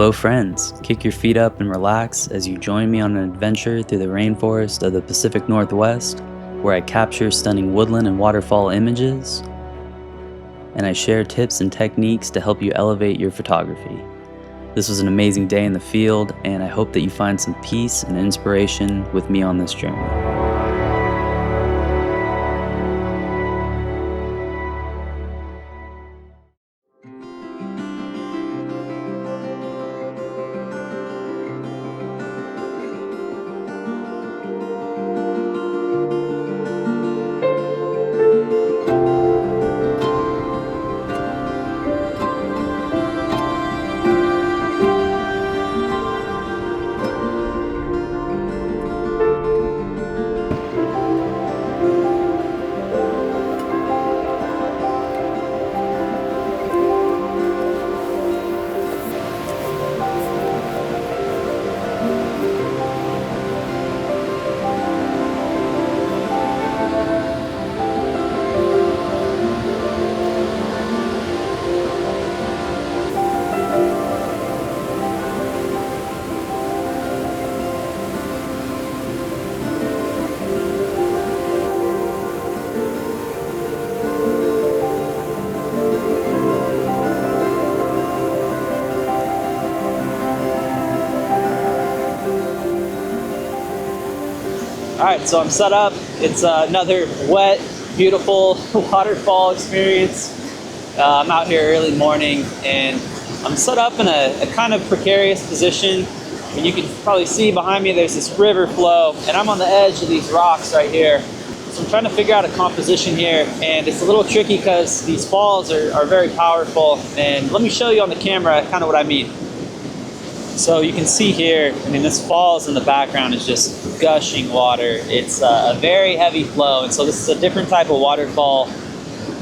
Hello friends, kick your feet up and relax as you join me on an adventure through the rainforest of the Pacific Northwest, where I capture stunning woodland and waterfall images, and I share tips and techniques to help you elevate your photography. This was an amazing day in the field, and I hope that you find some peace and inspiration with me on this journey. Alright, so I'm set up. It's another wet, beautiful waterfall experience. I'm out here early morning and I'm set up in a kind of precarious position. And you can probably see behind me there's this river flow, and I'm on the edge of these rocks right here. So I'm trying to figure out a composition here, and it's a little tricky because these falls are very powerful. And let me show you on the camera kind of what I mean. So you can see here, I mean, this falls in the background is just gushing water. It's a very heavy flow, and so this is a different type of waterfall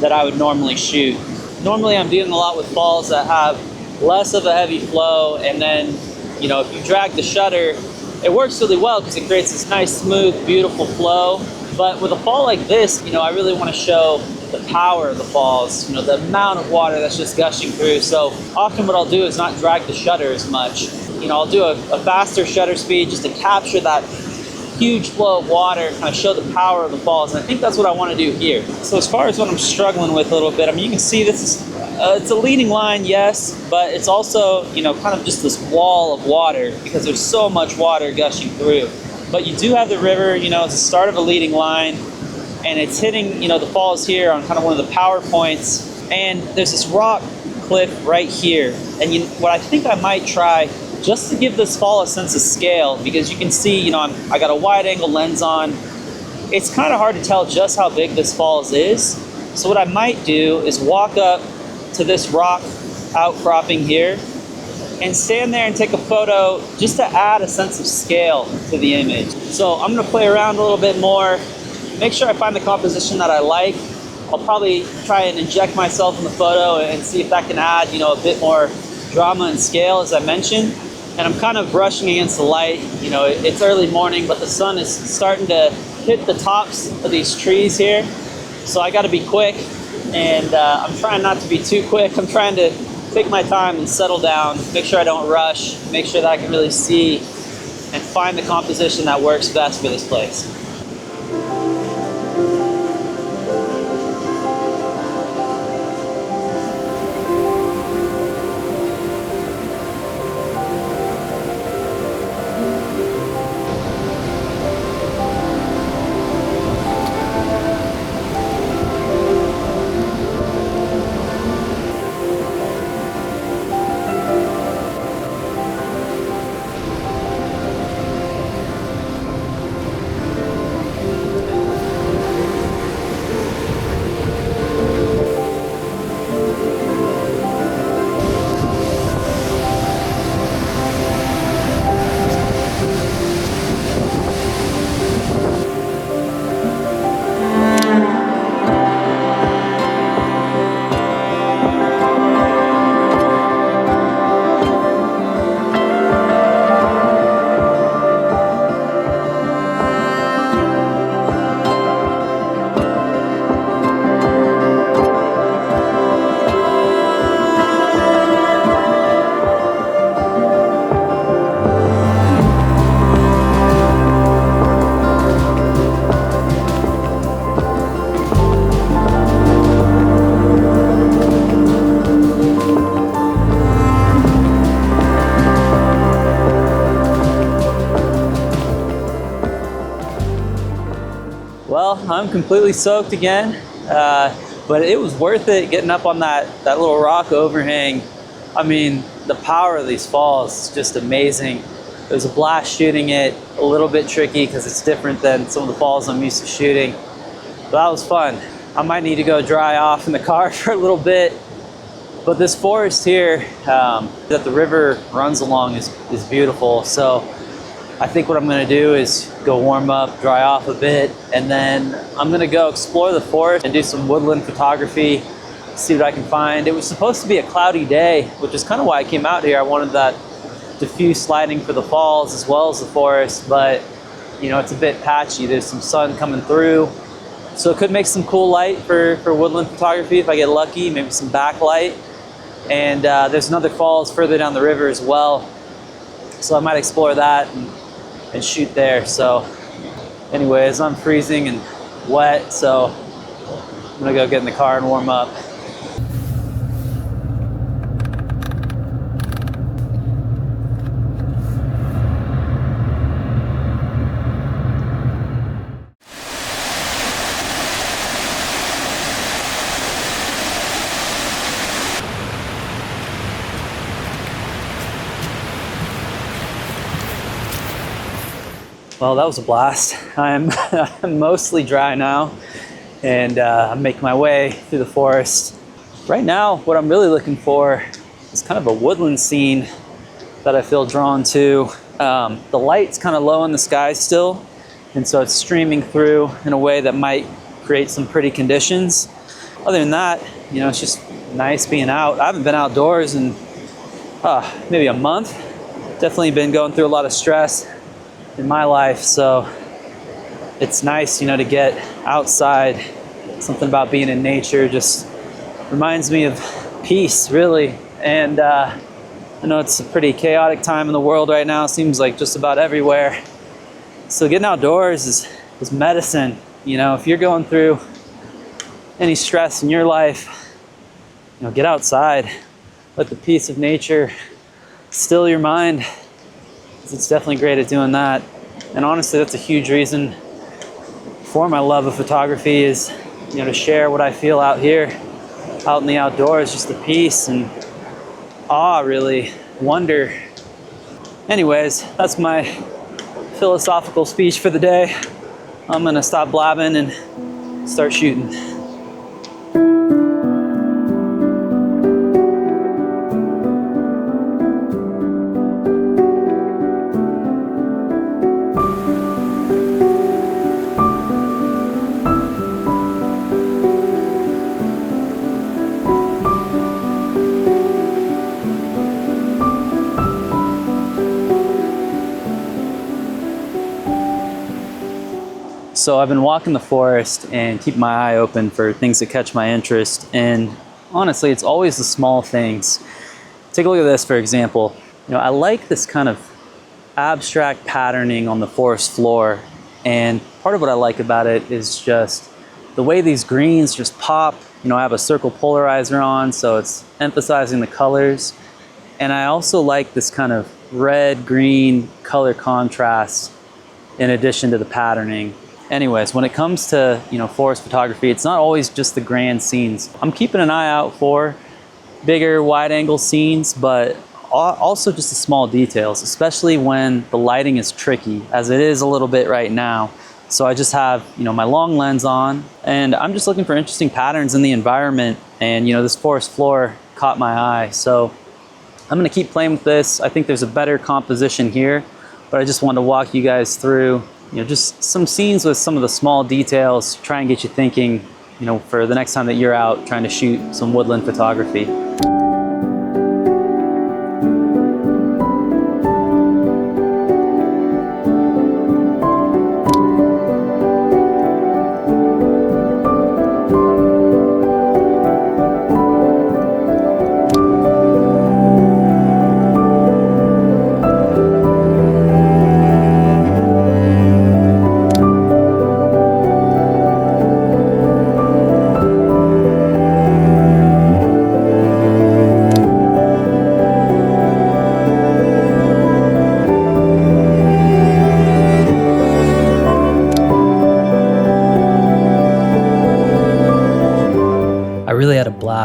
that I would normally shoot. Normally I'm dealing a lot with falls that have less of a heavy flow, and then, you know, if you drag the shutter, it works really well because it creates this nice, smooth, beautiful flow. But with a fall like this, you know, I really want to show the power of the falls, you know, the amount of water that's just gushing through. So often what I'll do is not drag the shutter as much. You know, I'll do a faster shutter speed just to capture that huge flow of water, kind of show the power of the falls. And I think that's what I want to do here. So as far as what I'm struggling with a little bit, I mean, you can see this is, it's a leading line, yes, but it's also, you know, kind of just this wall of water because there's so much water gushing through. But you do have the river, you know, it's the start of a leading line, and it's hitting, you know, the falls here on kind of one of the power points. And there's this rock cliff right here. And what I think I might try, just to give this fall a sense of scale, because you can see, you know, I got a wide angle lens on. It's kind of hard to tell just how big this falls is. So what I might do is walk up to this rock outcropping here and stand there and take a photo just to add a sense of scale to the image. So I'm gonna play around a little bit more, make sure I find the composition that I like. I'll probably try and inject myself in the photo and see if that can add, you know, a bit more drama and scale, as I mentioned. And I'm kind of brushing against the light. You know, it's early morning, but the sun is starting to hit the tops of these trees here. So I gotta be quick, and I'm trying not to be too quick. I'm trying to take my time and settle down, make sure I don't rush, make sure that I can really see and find the composition that works best for this place. well. I'm completely soaked again, but it was worth it getting up on that little rock overhang. I mean, the power of these falls is just amazing. It was a blast shooting it, a little bit tricky because it's different than some of the falls I'm used to shooting. But that was fun. I might need to go dry off in the car for a little bit. But this forest here that the river runs along is beautiful. So I think what I'm gonna do is go warm up, dry off a bit, and then I'm gonna go explore the forest and do some woodland photography, see what I can find. It was supposed to be a cloudy day, which is kind of why I came out here. I wanted that diffuse lighting for the falls as well as the forest, but you know, it's a bit patchy. There's some sun coming through. So it could make some cool light for woodland photography if I get lucky, maybe some backlight. And there's another falls further down the river as well. So I might explore that and shoot there. So anyways, I'm freezing and wet, so I'm gonna go get in the car and warm up. Well, that was a blast. I'm mostly dry now, and I'm making my way through the forest. Right now, what I'm really looking for is kind of a woodland scene that I feel drawn to. The light's kind of low in the sky still, and so it's streaming through in a way that might create some pretty conditions. Other than that, you know, it's just nice being out. I haven't been outdoors in maybe a month. Definitely been going through a lot of stress in my life, so it's nice, you know, to get outside. Something about being in nature just reminds me of peace, really. And I know it's a pretty chaotic time in the world right now. Seems like just about everywhere. So getting outdoors is medicine. You know, if you're going through any stress in your life, you know, get outside. Let the peace of nature still your mind. It's definitely great at doing that. And honestly, that's a huge reason for my love of photography is, you know, to share what I feel out here, out in the outdoors, just the peace and awe, really, wonder. Anyways, that's my philosophical speech for the day. I'm gonna stop blabbing and start shooting. So I've been walking the forest and keeping my eye open for things that catch my interest. And honestly, it's always the small things. Take a look at this, for example. You know, I like this kind of abstract patterning on the forest floor. And part of what I like about it is just the way these greens just pop. You know, I have a circle polarizer on, so it's emphasizing the colors. And I also like this kind of red-green color contrast in addition to the patterning. Anyways, when it comes to, you know, forest photography, it's not always just the grand scenes. I'm keeping an eye out for bigger wide-angle scenes, but also just the small details, especially when the lighting is tricky, as it is a little bit right now. So I just have, you know, my long lens on, and I'm just looking for interesting patterns in the environment. And, you know, this forest floor caught my eye. So I'm gonna keep playing with this. I think there's a better composition here, but I just wanted to walk you guys through, you know, just some scenes with some of the small details, try and get you thinking, you know, for the next time that you're out trying to shoot some woodland photography.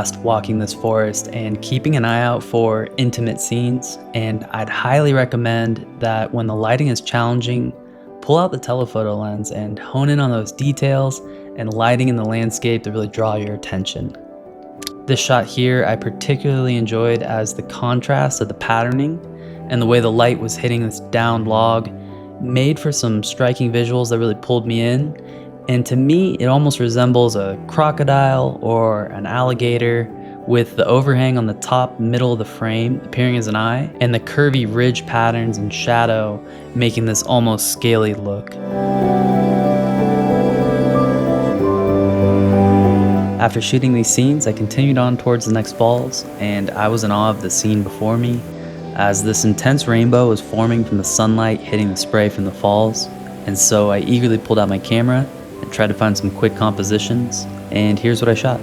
blast walking this forest and keeping an eye out for intimate scenes, and I'd highly recommend that when the lighting is challenging, pull out the telephoto lens and hone in on those details and lighting in the landscape to really draw your attention. This shot here I particularly enjoyed as the contrast of the patterning and the way the light was hitting this downed log made for some striking visuals that really pulled me in. And to me, it almost resembles a crocodile or an alligator, with the overhang on the top middle of the frame appearing as an eye, and the curvy ridge patterns and shadow making this almost scaly look. After shooting these scenes, I continued on towards the next falls, and I was in awe of the scene before me, as this intense rainbow was forming from the sunlight hitting the spray from the falls. And so I eagerly pulled out my camera and tried to find some quick compositions, and here's what I shot.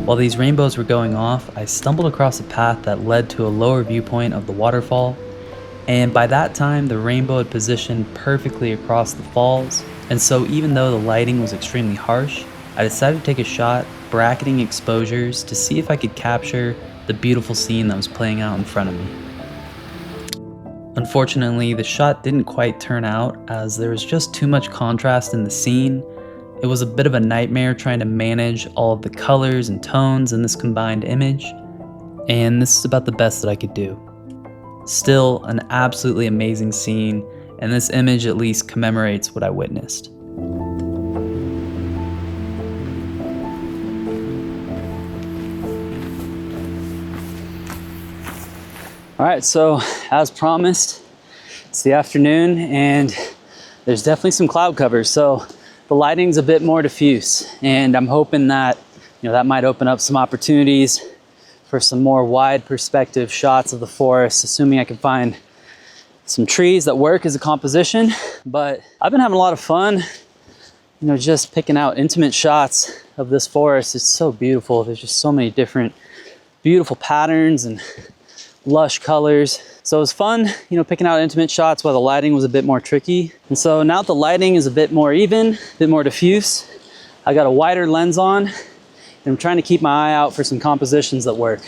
While these rainbows were going off, I stumbled across a path that led to a lower viewpoint of the waterfall, and by that time the rainbow had positioned perfectly across the falls, and so even though the lighting was extremely harsh, I decided to take a shot bracketing exposures to see if I could capture the beautiful scene that was playing out in front of me. Unfortunately, the shot didn't quite turn out as there was just too much contrast in the scene. It was a bit of a nightmare trying to manage all of the colors and tones in this combined image, and this is about the best that I could do. Still, an absolutely amazing scene, and this image at least commemorates what I witnessed. All right, so as promised, it's the afternoon and there's definitely some cloud cover. So the lighting's a bit more diffuse, and I'm hoping that, that might open up some opportunities for some more wide perspective shots of the forest, assuming I can find some trees that work as a composition. But I've been having a lot of fun, just picking out intimate shots of this forest. It's so beautiful. There's just so many different beautiful patterns and lush colors. So it was fun, picking out intimate shots while the lighting was a bit more tricky. And so now that the lighting is a bit more even, a bit more diffuse, I got a wider lens on, and I'm trying to keep my eye out for some compositions that work.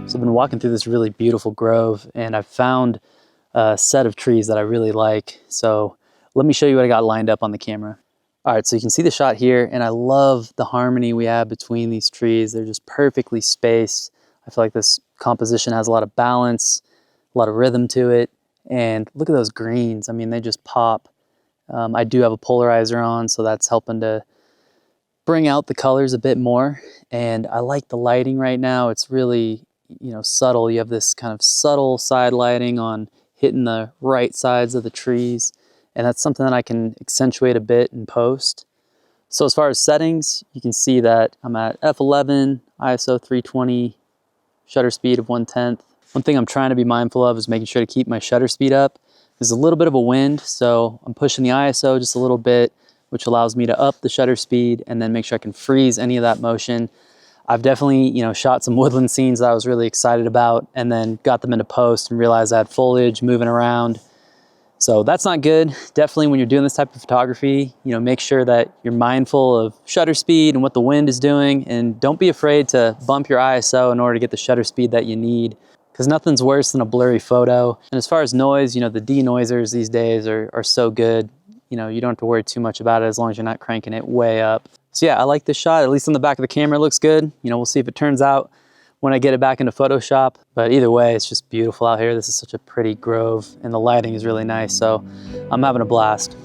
So I've been walking through this really beautiful grove, and I've found a set of trees that I really like. So let me show you what I got lined up on the camera. All right, so you can see the shot here, and I love the harmony we have between these trees. They're just perfectly spaced. I feel like this composition has a lot of balance, a lot of rhythm to it. And look at those greens. I mean, they just pop. I do have a polarizer on, so that's helping to bring out the colors a bit more. And I like the lighting right now. It's really, subtle. You have this kind of subtle side lighting on hitting the right sides of the trees. And that's something that I can accentuate a bit in post. So as far as settings, you can see that I'm at f11, ISO 320, shutter speed of 1/10. One thing I'm trying to be mindful of is making sure to keep my shutter speed up. There's a little bit of a wind, so I'm pushing the ISO just a little bit, which allows me to up the shutter speed and then make sure I can freeze any of that motion. I've definitely, shot some woodland scenes that I was really excited about, and then got them into post and realized I had foliage moving around. So that's not good. Definitely when you're doing this type of photography, make sure that you're mindful of shutter speed and what the wind is doing, and don't be afraid to bump your ISO in order to get the shutter speed that you need, because nothing's worse than a blurry photo. And as far as noise, the denoisers these days are so good. You don't have to worry too much about it as long as you're not cranking it way up. So yeah, I like this shot, at least on the back of the camera it looks good. We'll see if it turns out when I get it back into Photoshop. But either way, it's just beautiful out here. This is such a pretty grove and the lighting is really nice. So I'm having a blast.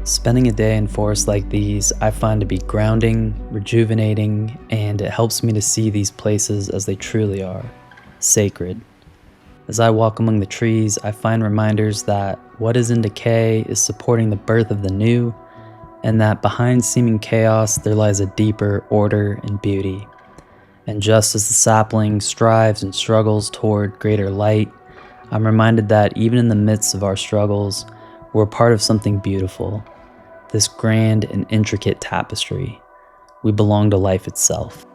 Spending a day in forests like these, I find to be grounding, rejuvenating, and it helps me to see these places as they truly are, sacred. As I walk among the trees, I find reminders that what is in decay is supporting the birth of the new, and that behind seeming chaos there lies a deeper order and beauty. And just as the sapling strives and struggles toward greater light, I'm reminded that even in the midst of our struggles, we're part of something beautiful. This grand and intricate tapestry. We belong to life itself.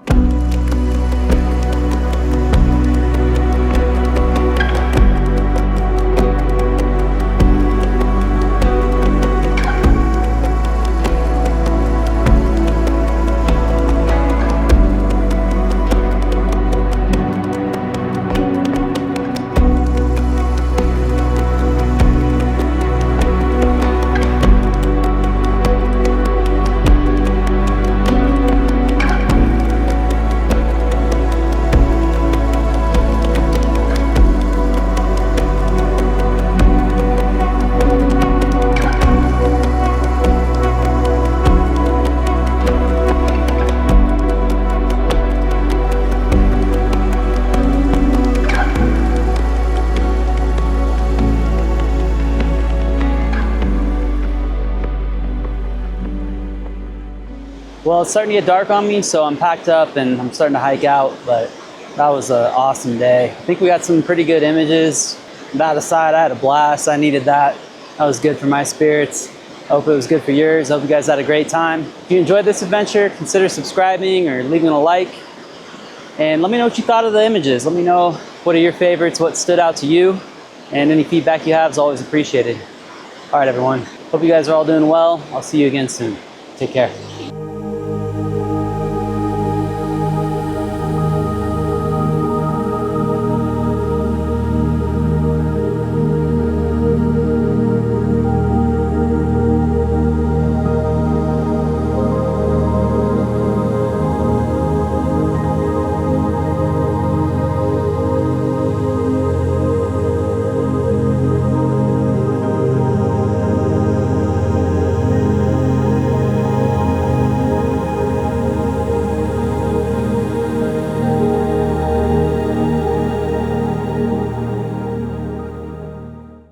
Well, it's starting to get dark on me, so I'm packed up and I'm starting to hike out, but that was an awesome day. I think we got some pretty good images. By the side, I had a blast. I needed that. That was good for my spirits. I hope it was good for yours. I hope you guys had a great time. If you enjoyed this adventure, consider subscribing or leaving a like. And let me know what you thought of the images. Let me know what are your favorites, what stood out to you, and any feedback you have is always appreciated. All right, everyone. Hope you guys are all doing well. I'll see you again soon. Take care.